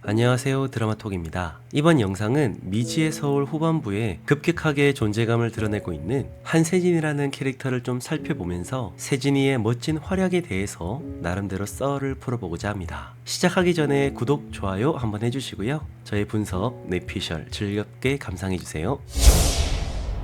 안녕하세요, 드라마톡입니다. 이번 영상은 미지의 서울 후반부에 급격하게 존재감을 드러내고 있는 한세진이라는 캐릭터를 좀 살펴보면서 세진이의 멋진 활약에 대해서 나름대로 썰을 풀어보고자 합니다. 시작하기 전에 구독, 좋아요 한번 해주시고요. 저의 분석, 뇌피셜 즐겁게 감상해주세요.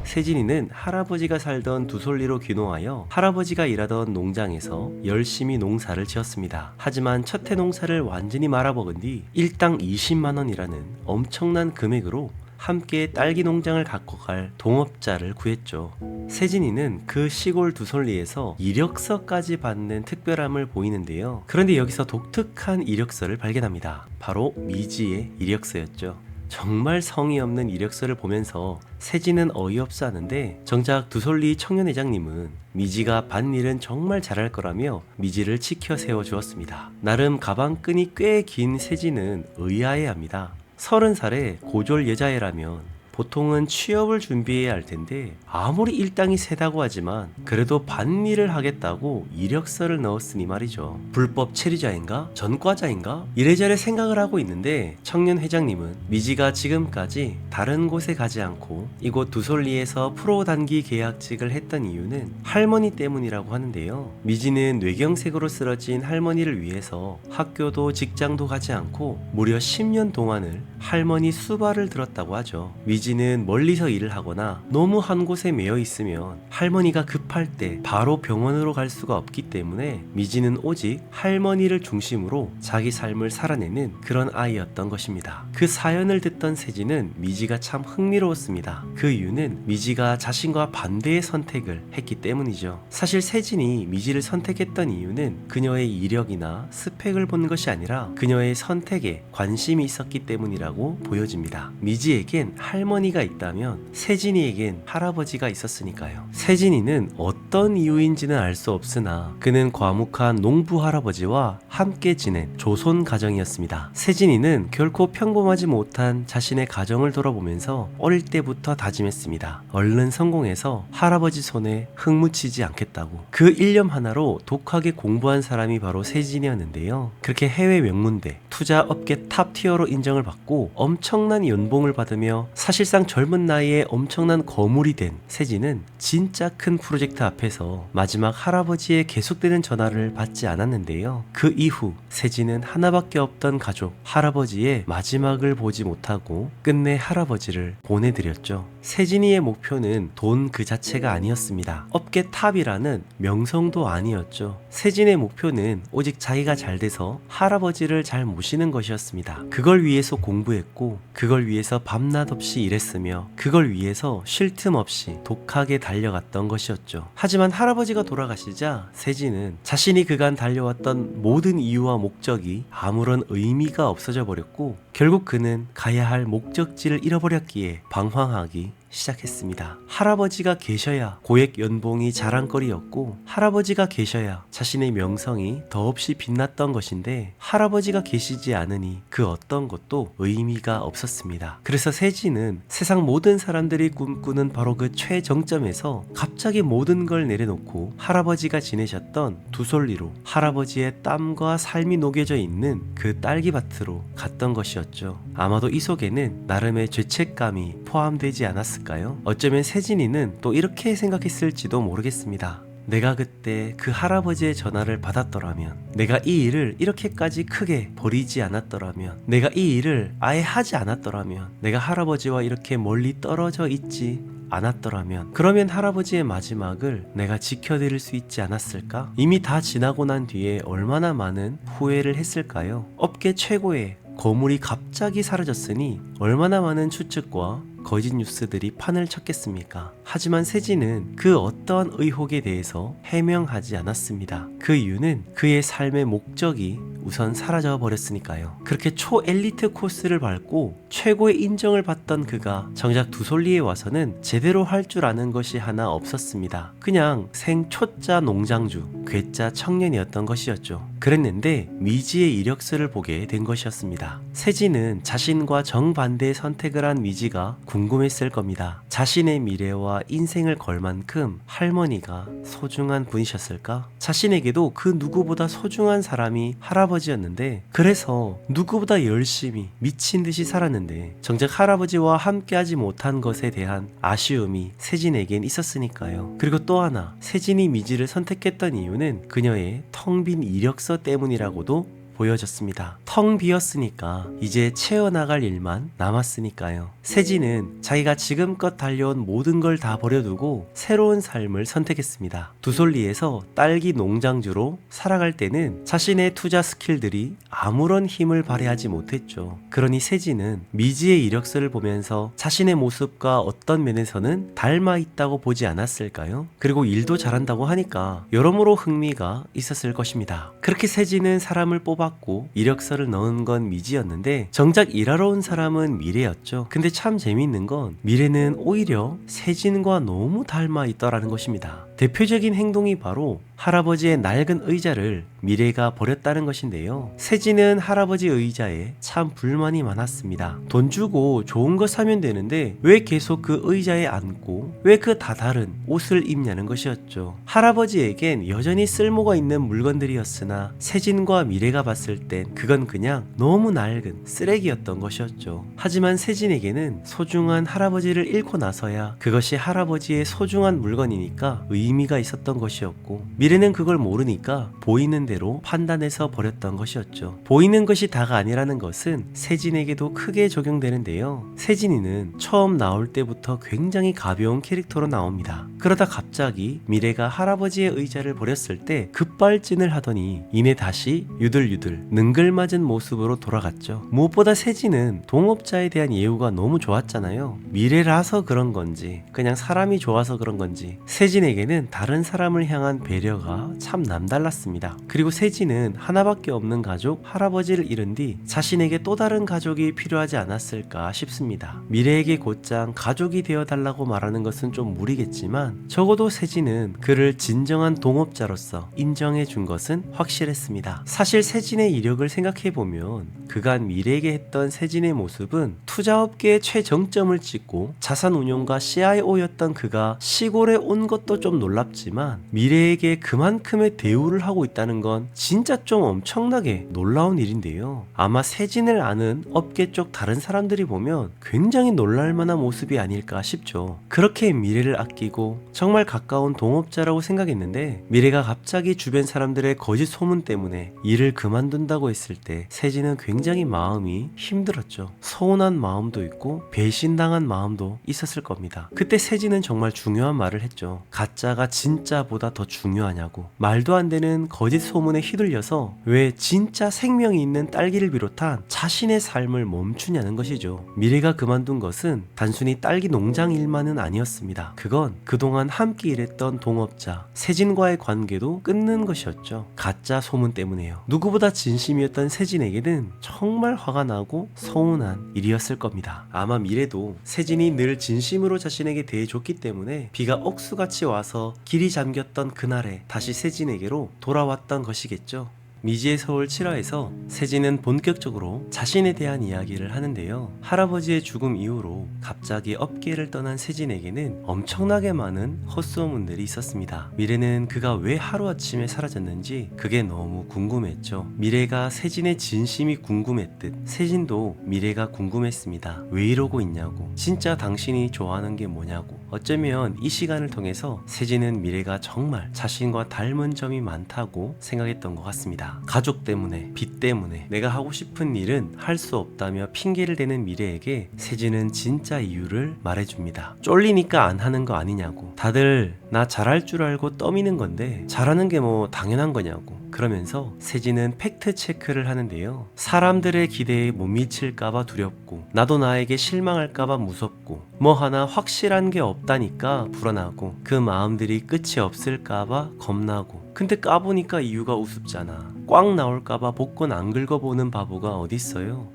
세진이는 할아버지가 살던 두솔리로 귀농하여 할아버지가 일하던 농장에서 열심히 농사를 지었습니다. 하지만 첫 해 농사를 완전히 말아먹은 뒤 일당 20만원이라는 엄청난 금액으로 함께 딸기 농장을 갖고 갈 동업자를 구했죠. 세진이는 그 시골 두솔리에서 이력서까지 받는 특별함을 보이는데요. 그런데 여기서 독특한 이력서를 발견합니다. 바로 미지의 이력서였죠. 정말 성의 없는 이력서를 보면서 세진은 어이없어 하는데, 정작 두솔리 청년회장님은 미지가 밭일은 정말 잘할 거라며 미지를 치켜 세워 주었습니다. 나름 가방끈이 꽤 긴 세진은 의아해합니다. 30살에 고졸 여자애라면 보통은 취업을 준비해야 할 텐데 아무리 일당이 세다고 하지만 그래도 밭일을 하겠다고 이력서를 넣었으니 말이죠. 불법 체류자인가? 전과자인가? 이래저래 생각을 하고 있는데, 청년 회장님은 미지가 지금까지 다른 곳에 가지 않고 이곳 두솔리에서 프로 단기 계약직을 했던 이유는 할머니 때문이라고 하는데요. 미지는 뇌경색으로 쓰러진 할머니를 위해서 학교도 직장도 가지 않고 무려 10년 동안을 할머니 수발을 들었다고 하죠. 미지는 멀리서 일을 하거나 너무 한 곳에 매여 있으면 할머니가 급할 때 바로 병원으로 갈 수가 없기 때문에 미지는 오직 할머니를 중심으로 자기 삶을 살아내는 그런 아이였던 것입니다. 그 사연을 듣던 세진은 미지가 참 흥미로웠습니다. 그 이유는 미지가 자신과 반대의 선택을 했기 때문이죠. 사실 세진이 미지를 선택했던 이유는 그녀의 이력이나 스펙을 본 것이 아니라 그녀의 선택에 관심이 있었기 때문이라고 보여집니다. 미지에겐 할머니가 있다면 세진이에겐 할아버지가 있었으니까요. 세진이는 어떤 이유인지는 알 수 없으나 그는 과묵한 농부 할아버지와 함께 지낸 조손 가정이었습니다. 세진이는 결코 평범하지 못한 자신의 가정을 돌아보면서 어릴 때부터 다짐했습니다. 얼른 성공해서 할아버지 손에 흙 묻히지 않겠다고. 그 일념 하나로 독하게 공부한 사람이 바로 세진이었는데요. 그렇게 해외 명문대, 투자업계 탑티어로 인정을 받고 엄청난 연봉을 받으며 사실상 젊은 나이에 엄청난 거물이 된 세진은 진짜 큰 프로젝트 앞에서 마지막 할아버지의 계속되는 전화를 받지 않았는데요. 그 이후 세진은 하나밖에 없던 가족 할아버지의 마지막을 보지 못하고 끝내 할아버지를 보내드렸죠. 세진이의 목표는 돈 그 자체가 아니었습니다. 업계 탑이라는 명성도 아니었죠. 세진의 목표는 오직 자기가 잘 돼서 할아버지를 잘 모시는 것이었습니다. 그걸 위해서 공부했고, 그걸 위해서 밤낮 없이 일했으며, 그걸 위해서 쉴 틈 없이 독하게 달려갔던 것이었죠. 하지만 할아버지가 돌아가시자 세진은 자신이 그간 달려왔던 모든 이유와 목적이 아무런 의미가 없어져 버렸고, 결국 그는 가야 할 목적지를 잃어버렸기에 방황하기 시작했습니다. 할아버지가 계셔야 고액 연봉이 자랑거리였고, 할아버지가 계셔야 자신의 명성이 더없이 빛났던 것인데, 할아버지가 계시지 않으니 그 어떤 것도 의미가 없었습니다. 그래서 세진은 세상 모든 사람들이 꿈꾸는 바로 그 최정점에서 갑자기 모든 걸 내려놓고 할아버지가 지내셨던 두솔리로, 할아버지의 땀과 삶이 녹여져 있는 그 딸기밭으로 갔던 것이었죠. 아마도 이 속에는 나름의 죄책감이 포함되지 않았을까요? 어쩌면 세진이는 또 이렇게 생각했을지도 모르겠습니다. 내가 그때 그 할아버지의 전화를 받았더라면, 내가 이 일을 이렇게까지 크게 버리지 않았더라면, 내가 이 일을 아예 하지 않았더라면, 내가 할아버지와 이렇게 멀리 떨어져 있지 않았더라면, 그러면 할아버지의 마지막을 내가 지켜드릴 수 있지 않았을까? 이미 다 지나고 난 뒤에 얼마나 많은 후회를 했을까요? 업계 최고의 거물이 갑자기 사라졌으니 얼마나 많은 추측과 거짓 뉴스들이 판을 쳤겠습니까? 하지만 세진은 그 어떠한 의혹에 대해서 해명하지 않았습니다. 그 이유는 그의 삶의 목적이 우선 사라져 버렸으니까요. 그렇게 초엘리트 코스를 밟고 최고의 인정을 받던 그가 정작 두솔리에 와서는 제대로 할 줄 아는 것이 하나 없었습니다. 그냥 생초짜 농장주, 괴짜 청년이었던 것이었죠. 그랬는데 미지의 이력서를 보게 된 것이었습니다. 세진은 자신과 정반대의 선택을 한 미지가 궁금했을 겁니다. 자신의 미래와 미래와 인생을 걸 만큼 할머니가 소중한 분이셨을까? 자신에게도 그 누구보다 소중한 사람이 할아버지였는데, 그래서 누구보다 열심히 미친 듯이 살았는데 정작 할아버지와 함께하지 못한 것에 대한 아쉬움이 세진에겐 있었으니까요. 그리고 또 하나, 세진이 미지를 선택했던 이유는 그녀의 텅 빈 이력서 때문이라고도 보여졌습니다. 텅 비었으니까 이제 채워나갈 일만 남았으니까요. 세진은 자기가 지금껏 달려온 모든 걸 다 버려두고 새로운 삶을 선택했습니다. 두솔리에서 딸기 농장주로 살아갈 때는 자신의 투자 스킬들이 아무런 힘을 발휘하지 못했죠. 그러니 세진은 미지의 이력서를 보면서 자신의 모습과 어떤 면에서는 닮아 있다고 보지 않았을까요? 그리고 일도 잘한다고 하니까 여러모로 흥미가 있었을 것입니다. 그렇게 세진은 사람을 뽑았고 이력서를 넣은 건 미지였는데 정작 일하러 온 사람은 미래였죠. 근데 참 재밌는 건 미래는 오히려 세진과 너무 닮아 있더라는 것입니다. 대표적인 행동이 바로 할아버지의 낡은 의자를 미래가 버렸다는 것인데요. 세진은 할아버지 의자에 참 불만이 많았습니다. 돈 주고 좋은 거 사면 되는데 왜 계속 그 의자에 앉고 왜 그 다 다른 옷을 입냐는 것이었죠. 할아버지에겐 여전히 쓸모가 있는 물건들이었으나 세진과 미래가 봤을 땐 그건 그냥 너무 낡은 쓰레기였던 것이었죠. 하지만 세진에게는 소중한 할아버지를 잃고 나서야 그것이 할아버지의 소중한 물건이니까 의미가 있었던 것이었고, 미래는 그걸 모르니까 보이는 대로 판단해서 버렸던 것이었죠. 보이는 것이 다가 아니라는 것은 세진에게도 크게 적용되는데요. 세진이는 처음 나올 때부터 굉장히 가벼운 캐릭터로 나옵니다. 그러다 갑자기 미래가 할아버지의 의자를 버렸을 때 급발진을 하더니 이내 다시 유들유들 능글맞은 모습으로 돌아갔죠. 무엇보다 세진은 동업자에 대한 예우가 너무 좋았잖아요. 미래라서 그런 건지 그냥 사람이 좋아서 그런 건지 세진에게는 다른 사람을 향한 배려가 참 남달랐습니다. 그리고 세진은 하나밖에 없는 가족 할아버지를 잃은 뒤 자신에게 또 다른 가족이 필요하지 않았을까 싶습니다. 미래에게 곧장 가족이 되어달라고 말하는 것은 좀 무리겠지만 적어도 세진은 그를 진정한 동업자로서 인정해 준 것은 확실했습니다. 사실 세진의 이력을 생각해보면 그간 미래에게 했던 세진의 모습은 투자업계의 최정점을 찍고 자산운용가 CIO였던 그가 시골에 온 것도 좀 놀랍지만 미래에게 그만큼의 대우를 하고 있다는 건 진짜 좀 엄청나게 놀라운 일인데요. 아마 세진을 아는 업계 쪽 다른 사람들이 보면 굉장히 놀랄 만한 모습이 아닐까 싶죠. 그렇게 미래를 아끼고 정말 가까운 동업자라고 생각했는데 미래가 갑자기 주변 사람들의 거짓 소문 때문에 일을 그만둔다고 했을 때 세진은 굉장히 마음이 힘들었죠. 서운한 마음도 있고 배신당한 마음도 있었을 겁니다. 그때 세진은 정말 중요한 말을 했죠. 가짜가 진짜보다 더 중요하냐고. 말도 안 되는 거짓 소문에 휘둘려서 왜 진짜 생명이 있는 딸기를 비롯한 자신의 삶을 멈추냐는 것이죠. 미래가 그만둔 것은 단순히 딸기 농장 일만은 아니었습니다. 그건 그동안 함께 일했던 동업자 세진과의 관계도 끊는 것이었죠. 가짜 소문 때문에요. 누구보다 진심이었던 세진에게는 정말 화가 나고 서운한 일이었을 겁니다. 아마 미래도 세진이 늘 진심으로 자신에게 대해줬기 때문에 비가 억수같이 와서 길이 잠겼던 그날에 다시 세진에게로 돌아왔던 것이겠죠. 미지의 서울 7화에서 세진은 본격적으로 자신에 대한 이야기를 하는데요. 할아버지의 죽음 이후로 갑자기 업계를 떠난 세진에게는 엄청나게 많은 헛소문들이 있었습니다. 미래는 그가 왜 하루아침에 사라졌는지 그게 너무 궁금했죠. 미래가 세진의 진심이 궁금했듯 세진도 미래가 궁금했습니다. 왜 이러고 있냐고, 진짜 당신이 좋아하는 게 뭐냐고. 어쩌면 이 시간을 통해서 세진은 미래가 정말 자신과 닮은 점이 많다고 생각했던 것 같습니다. 가족 때문에, 빚 때문에 내가 하고 싶은 일은 할 수 없다며 핑계를 대는 미래에게 세진은 진짜 이유를 말해줍니다. 쫄리니까 안 하는 거 아니냐고. 다들 나 잘할 줄 알고 떠미는 건데 잘하는 게 뭐 당연한 거냐고. 그러면서 세진은 팩트 체크를 하는데요. 사람들의 기대에 못 미칠까봐 두렵고 나도 나에게 실망할까봐 무섭고 뭐 하나 확실한 게 없다니까 불안하고 그 마음들이 끝이 없을까봐 겁나고 근데 까보니까 이유가 우습잖아. 꽝 나올까봐 복권 안 긁어보는 바보가 어딨어요.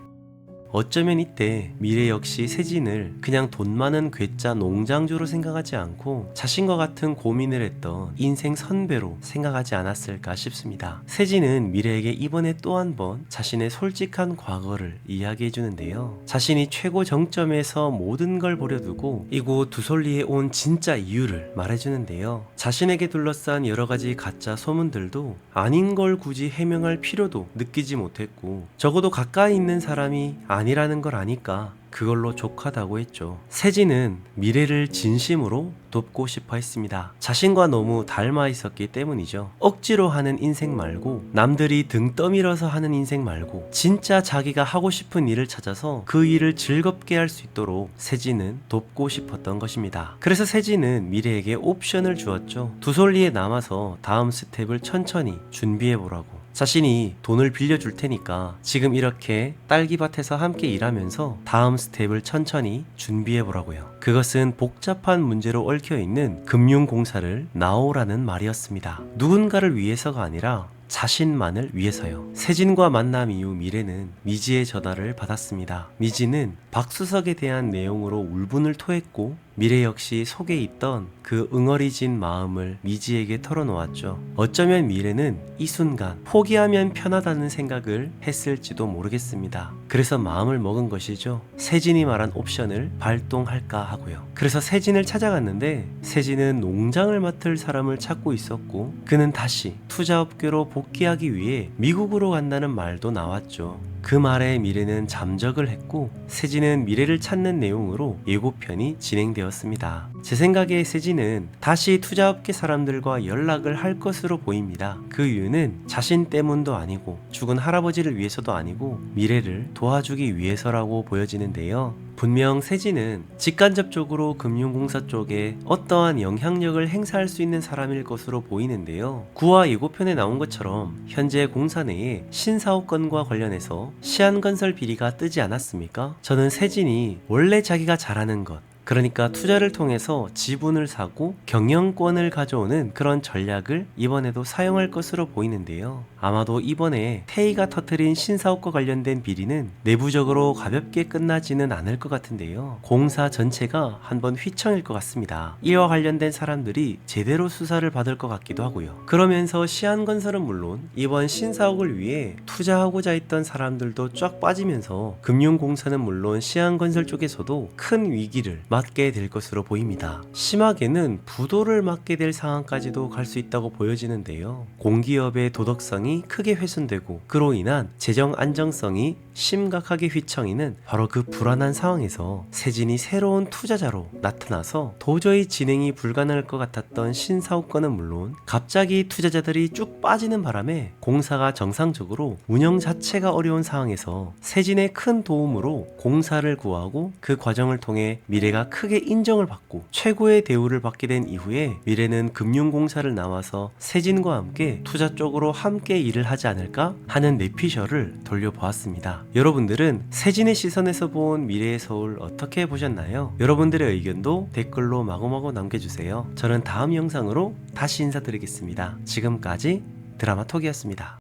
어쩌면 이때 미래 역시 세진을 그냥 돈 많은 괴짜 농장주로 생각하지 않고 자신과 같은 고민을 했던 인생 선배로 생각하지 않았을까 싶습니다. 세진은 미래에게 이번에 또 한 번 자신의 솔직한 과거를 이야기해 주는데요. 자신이 최고 정점에서 모든 걸 버려두고 이곳 두솔리에 온 진짜 이유를 말해주는데요. 자신에게 둘러싼 여러 가지 가짜 소문들도 아닌 걸 굳이 해명할 필요도 느끼지 못했고, 적어도 가까이 있는 사람이 아니라는 걸 아니까 그걸로 족하다고 했죠. 세진은 미래를 진심으로 돕고 싶어 했습니다. 자신과 너무 닮아 있었기 때문이죠. 억지로 하는 인생 말고, 남들이 등 떠밀어서 하는 인생 말고, 진짜 자기가 하고 싶은 일을 찾아서 그 일을 즐겁게 할 수 있도록 세진은 돕고 싶었던 것입니다. 그래서 세진은 미래에게 옵션을 주었죠. 두솔리에 남아서 다음 스텝을 천천히 준비해보라고. 자신이 돈을 빌려줄 테니까 지금 이렇게 딸기밭에서 함께 일하면서 다음 스텝을 천천히 준비해보라고요. 그것은 복잡한 문제로 얽혀있는 금융공사를 나오라는 말이었습니다. 누군가를 위해서가 아니라 자신만을 위해서요. 세진과 만남 이후 미래는 미지의 전화를 받았습니다. 미지는 박수석에 대한 내용으로 울분을 토했고, 미래 역시 속에 있던 그 응어리진 마음을 미지에게 털어놓았죠. 어쩌면 미래는 이 순간 포기하면 편하다는 생각을 했을지도 모르겠습니다. 그래서 마음을 먹은 것이죠. 세진이 말한 옵션을 발동할까 하고요. 그래서 세진을 찾아갔는데 세진은 농장을 맡을 사람을 찾고 있었고, 그는 다시 투자업계로 복귀하기 위해 미국으로 간다는 말도 나왔죠. 그 말에 미래는 잠적을 했고, 세진은 미래를 찾는 내용으로 예고편이 진행되었습니다. 제 생각에 세진은 다시 투자업계 사람들과 연락을 할 것으로 보입니다. 그 이유는 자신 때문도 아니고 죽은 할아버지를 위해서도 아니고 미래를 도와주기 위해서라고 보여지는데요. 분명 세진은 직간접적으로 금융공사 쪽에 어떠한 영향력을 행사할 수 있는 사람일 것으로 보이는데요. 구화 예고편에 나온 것처럼 현재 공사 내에 신사업건과 관련해서 시안건설 비리가 뜨지 않았습니까? 저는 세진이 원래 자기가 잘하는 것, 그러니까 투자를 통해서 지분을 사고 경영권을 가져오는 그런 전략을 이번에도 사용할 것으로 보이는데요. 아마도 이번에 태희가 터뜨린 신사업과 관련된 비리는 내부적으로 가볍게 끝나지는 않을 것 같은데요. 공사 전체가 한번 휘청일 것 같습니다. 이와 관련된 사람들이 제대로 수사를 받을 것 같기도 하고요. 그러면서 시안건설은 물론 이번 신사옥을 위해 투자하고자 했던 사람들도 쫙 빠지면서 금융공사는 물론 시안건설 쪽에서도 큰 위기를 맞게 될 것으로 보입니다. 심하게는 부도를 맞게 될 상황까지도 갈 수 있다고 보여지는데요. 공기업의 도덕성이 크게 훼손되고 그로 인한 재정 안정성이 심각하게 휘청이는 바로 그 불안한 상황에서 세진이 새로운 투자자로 나타나서 도저히 진행이 불가능할 것 같았던 신사업권은 물론 갑자기 투자자들이 쭉 빠지는 바람에 공사가 정상적으로 운영 자체가 어려운 상황에서 세진의 큰 도움으로 공사를 구하고 그 과정을 통해 미래가 크게 인정을 받고 최고의 대우를 받게 된 이후에 미래는 금융공사를 나와서 세진과 함께 투자 쪽으로 함께 일을 하지 않을까 하는 내피셜을 돌려보았습니다. 여러분들은 세진의 시선에서 본 미래의 서울 어떻게 보셨나요? 여러분들의 의견도 댓글로 마구마구 남겨주세요. 저는 다음 영상으로 다시 인사드리겠습니다. 지금까지 드라마톡이었습니다.